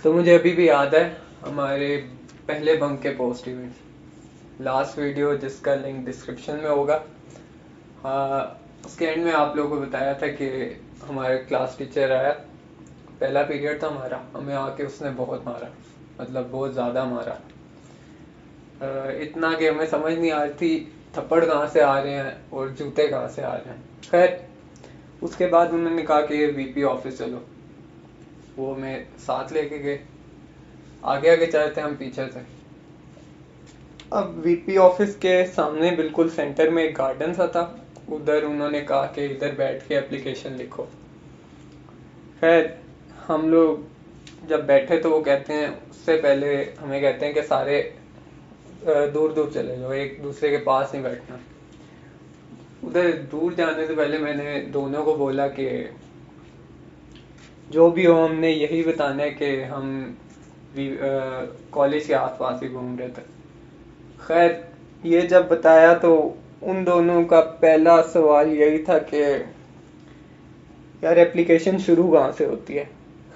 तो मुझे अभी भी याद है हमारे पहले बंक के पोस्ट इवेंट, लास्ट वीडियो जिसका लिंक डिस्क्रिप्शन में होगा। उसके एंड में आप लोगों को बताया था कि हमारे क्लास टीचर आया, पहला पीरियड था हमारा, हमें आके उसने बहुत मारा, मतलब बहुत ज़्यादा मारा। इतना कि हमें समझ नहीं आ रही थी थप्पड़ कहाँ से आ रहे हैं और जूते कहाँ से आ रहे हैं। खैर उसके बाद उन्होंने कहा कि वीपी ऑफिस चलो, वो हमें साथ लेके गए। आगे आगे चल रहे थे, हम पीछे थे। अब वीपी ऑफिस के सामने बिल्कुल सेंटर में एक गार्डन सा था, उधर उन्होंने कहा कि इधर बैठ के एप्लीकेशन लिखो। खैर हम लोग जब बैठे तो वो कहते हैं, उससे पहले हमें कहते हैं कि सारे दूर दूर चले जाओ, एक दूसरे के पास नहीं बैठना। उधर दूर जाने से पहले मैंने दोनों को बोला कि जो भी हो हमने यही बताना है कि हम कॉलेज के आसपास ही घूम रहे थे। खैर ये जब बताया तो उन दोनों का पहला सवाल यही था कि यार एप्लीकेशन शुरू कहाँ से होती है।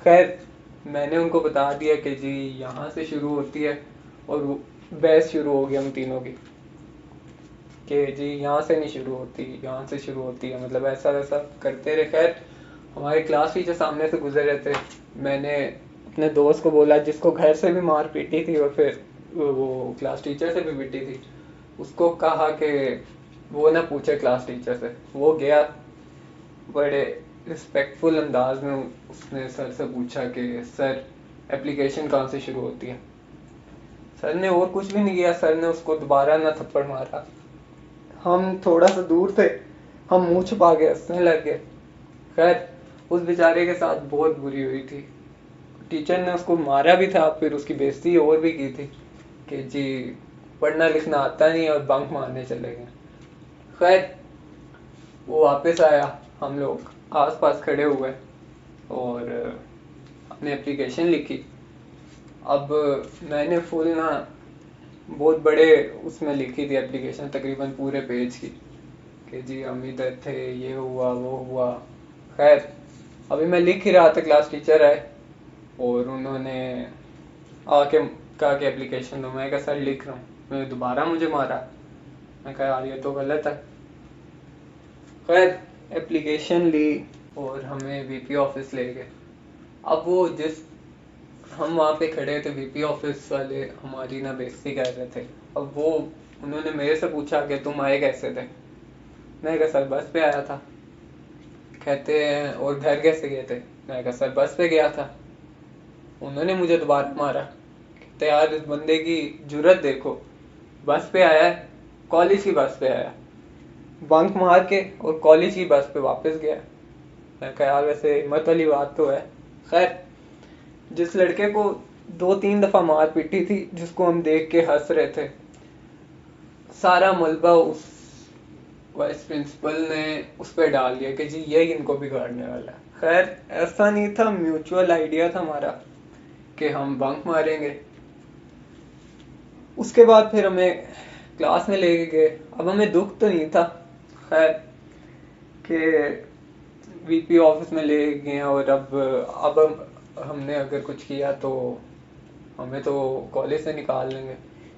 खैर मैंने उनको बता दिया कि जी यहाँ से शुरू होती है, और बहस शुरू हो गई हम तीनों की कि जी यहाँ से नहीं शुरू होती, यहाँ से शुरू होती है, मतलब ऐसा वैसा करते रहे। खैर हमारे क्लास टीचर सामने से गुजर रहे थे, मैंने अपने दोस्त को बोला जिसको घर से भी मार पीटी थी और फिर वो क्लास टीचर से भी पीटी थी, उसको कहा कि वो ना पूछे क्लास टीचर से। वो गया, बड़े रिस्पेक्टफुल अंदाज में उसने सर से पूछा कि सर एप्लीकेशन कहाँ से शुरू होती है। सर ने और कुछ भी नहीं किया, सर ने उसको दोबारा ना थप्पड़ मारा। हम थोड़ा सा दूर थे, हम मुंह छुपा के हंसने लग गए। खैर उस बेचारे के साथ बहुत बुरी हुई थी, टीचर ने उसको मारा भी था, फिर उसकी बेइज्जती और भी की थी कि जी पढ़ना लिखना आता नहीं और बंक मारने चले गए। खैर वो वापस आया, हम लोग आस पास खड़े हुए और अपनी एप्लीकेशन लिखी। अब मैंने फुल ना बहुत बड़े उसमें लिखी थी एप्लीकेशन, तकरीबन पूरे पेज की, कि जी हम इधर थे, ये हुआ वो हुआ। खैर अभी मैं लिख ही रहा था, क्लास टीचर आए और उन्होंने आके कहा कि एप्लीकेशन दो। मैं कहा सर लिख रहा हूँ। मैं दोबारा मुझे मारा, मैं कहा यार ये तो गलत है। खैर एप्लीकेशन ली और हमें वीपी ऑफिस ले गए। अब वो जिस हम वहाँ पे खड़े थे, वीपी ऑफिस वाले हमारी ना बेइज्जती कर रहे थे। अब वो उन्होंने मेरे से पूछा कि तुम आए कैसे थे। मैं कहा सर बस पे आया था। कहते हैं और घर कैसे गए थे। मैं कहा सर बस पे गया था। उन्होंने मुझे दोबारा मारा। कहते यार इस बंदे की जुर्रत देखो, बस पे आया है, कॉलेज की बस पे आया, बंक मार के और कॉलेज की बस पे वापस गया। मैं कहा यार वैसे हिम्मत वाली बात तो है। खैर जिस लड़के को 2-3 दफा मार पीटी थी, जिसको हम देख के हंस रहे थे, सारा मलबा उस वाइस प्रिंसिपल ने उस पर डाल दिया कि जी यही इनको बिगाड़ने वाला है। खैर ऐसा नहीं था, म्यूचुअल आइडिया था हमारा कि हम बंक मारेंगे। उसके बाद फिर हमें क्लास में लेके गए। अब हमें दुख तो नहीं था खैर कि वीपी ऑफिस में ले गए, और अब हमने अगर कुछ किया तो हमें तो कॉलेज से निकाल लेंगे।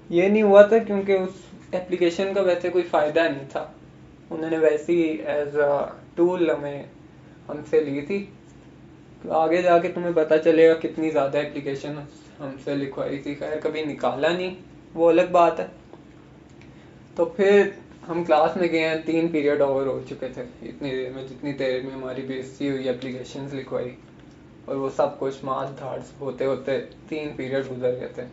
ये नहीं हुआ था क्योंकि उस एप्लीकेशन का वैसे कोई फ़ायदा नहीं था, उन्होंने वैसे ही एज अ टूल हमसे ली थी। तो आगे जाके तुम्हें पता चलेगा कितनी ज़्यादा एप्लीकेशन हमसे लिखवाई थी। खैर कभी निकाला नहीं, वो अलग बात है। तो फिर हम क्लास में गए हैं, 3 पीरियड ओवर हो चुके थे इतनी देर में, जितनी देर में हमारी बेइज्जती हुई, एप्लीकेशंस लिखवाई और वो सब कुछ मार्च धाड़ होते होते 3 पीरियड गुजर गए थे।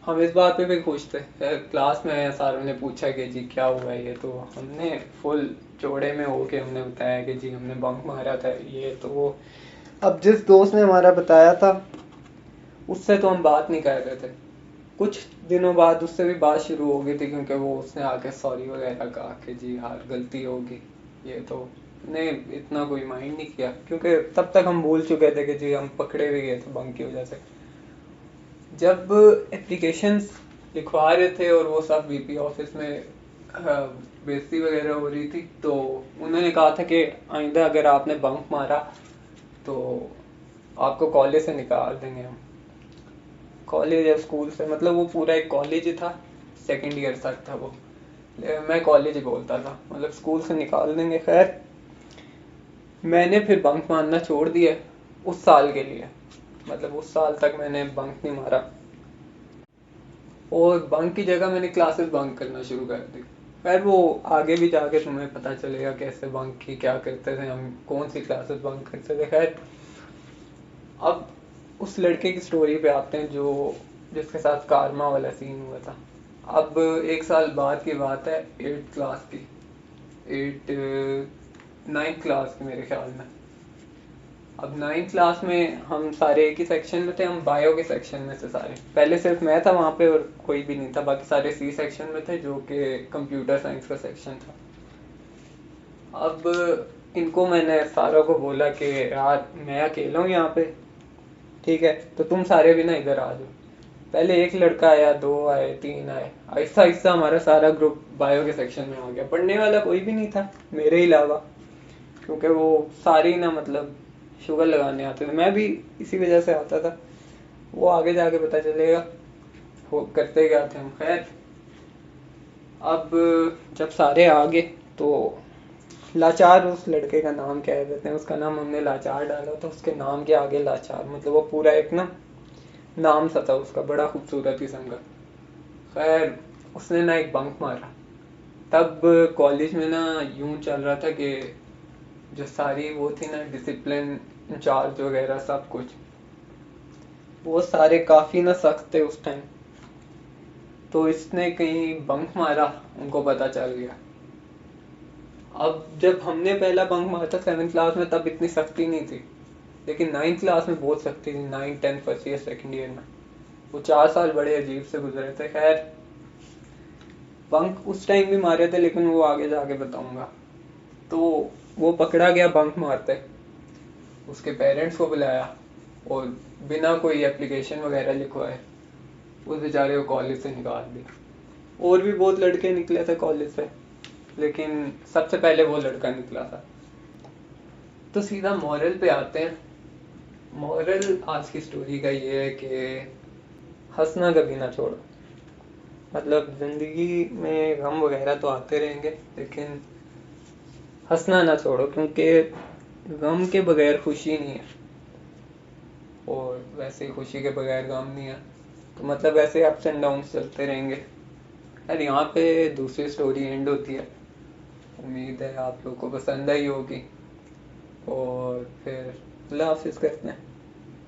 हम इस बात पे भी खुश थे। क्लास में सारों ने पूछा कि जी क्या हुआ है, ये तो हमने फुल चौड़े में होके हमने बताया कि जी हमने बंक मारा था, ये तो वो। अब जिस दोस्त ने हमारा बताया था उससे तो हम बात नहीं कर रहे थे। कुछ दिनों बाद उससे भी बात शुरू हो गई थी, क्योंकि वो उसने आके सॉरी वगैरह कहा कि जी हाँ गलती होगी, ये तो ने इतना कोई माइंड नहीं किया, क्योंकि तब तक हम भूल चुके थे कि जी हम पकड़े भी गए थे बंक की वजह से। जब एप्लीकेशंस लिखवा रहे थे और वो सब वीपी ऑफिस में बेइज्जती वगैरह हो रही थी, तो उन्होंने कहा था कि आइंदा अगर आपने बंक मारा तो आपको कॉलेज से निकाल देंगे हम। कॉलेज या स्कूल से, मतलब वो पूरा एक कॉलेज ही था, सेकेंड ईयर तक था वो, मैं कॉलेज ही बोलता था, मतलब स्कूल से निकाल देंगे। खैर मैंने फिर बंक मारना छोड़ दिया उस साल के लिए, मतलब उस साल तक मैंने बंक नहीं मारा, और बंक की जगह मैंने क्लासेस बंक करना शुरू कर दी। खैर वो आगे भी जाके तुम्हें पता चलेगा कैसे बंक की, क्या करते थे हम, कौन सी क्लासेस बंक करते थे। खैर अब उस लड़के की स्टोरी पे आते हैं जो जिसके साथ कारमा वाला सीन हुआ था। अब एक साल बाद की बात है, 8th क्लास की, 9th क्लास की मेरे ख्याल में। अब 9th क्लास में हम सारे एक ही सेक्शन में थे, हम बायो के सेक्शन में थे सारे, पहले सिर्फ मैं था वहाँ पे और कोई भी नहीं था, बाकी सारे सी सेक्शन में थे जो कि कंप्यूटर साइंस का सेक्शन था। अब इनको मैंने सारों को बोला कि यार मैं अकेला हूँ यहाँ पे, ठीक है, तो तुम सारे भी ना इधर आ जाओ। पहले एक लड़का आया, 2 आए, 3 आए, आहिस्ता आहिस्ता हमारा सारा ग्रुप बायो के सेक्शन में आ गया। पढ़ने वाला कोई भी नहीं था मेरे अलावा, क्योंकि वो सारे ही ना मतलब शुगर लगाने आते थे, मैं भी इसी वजह से आता था, वो आगे जाके पता चलेगा वो करते क्या थे हम। खैर अब जब सारे आ गए तो लाचार, उस लड़के का नाम कह देते हैं, उसका नाम हमने लाचार डाला था, उसके नाम के आगे लाचार, मतलब वो पूरा एक ना नाम सा था उसका, बड़ा खूबसूरत किस्म का। खैर उसने ना एक बंक मारा। तब कॉलेज में ना यूं चल रहा था कि जो सारी वो थी ना डिसिप्लिन इंचार्ज वगैरह सब कुछ, वो सारे काफी ना सख्त थे उस टाइम, तो इसने कहीं बंक मारा, उनको पता चल गया। अब जब हमने पहला बंक मारा था 7th क्लास में, तब इतनी सख्ती नहीं थी, लेकिन 9th क्लास में बहुत सख्ती थी, 9, 10 फर्स्ट ईयर सेकेंड ईयर में। वो 4 साल बड़े अजीब से गुजरे थे। खैर बंक उस टाइम भी मारे थे, लेकिन वो आगे जाके बताऊंगा। तो वो पकड़ा गया बंक मारते, उसके पेरेंट्स को बुलाया और बिना कोई एप्लीकेशन वगैरह लिखवाए उस बेचारे को कॉलेज से निकाल दिया। और भी बहुत लड़के निकले थे कॉलेज से, लेकिन सबसे पहले वो लड़का निकला था। तो सीधा मॉरल पे आते हैं। मॉरल आज की स्टोरी का ये है कि हंसना कभी ना छोड़ो। मतलब जिंदगी में गम वगैरह तो आते रहेंगे, लेकिन हंसना ना छोड़ो, क्योंकि गम के बगैर खुशी नहीं है, और वैसे ही खुशी के बगैर गम नहीं है, तो मतलब ऐसे अप्स एंड डाउन्स चलते रहेंगे। यार यहाँ पे दूसरी स्टोरी एंड होती है। उम्मीद है आप लोग को पसंद आई होगी, और फिर अल्लाह हाफिज़ करते हैं।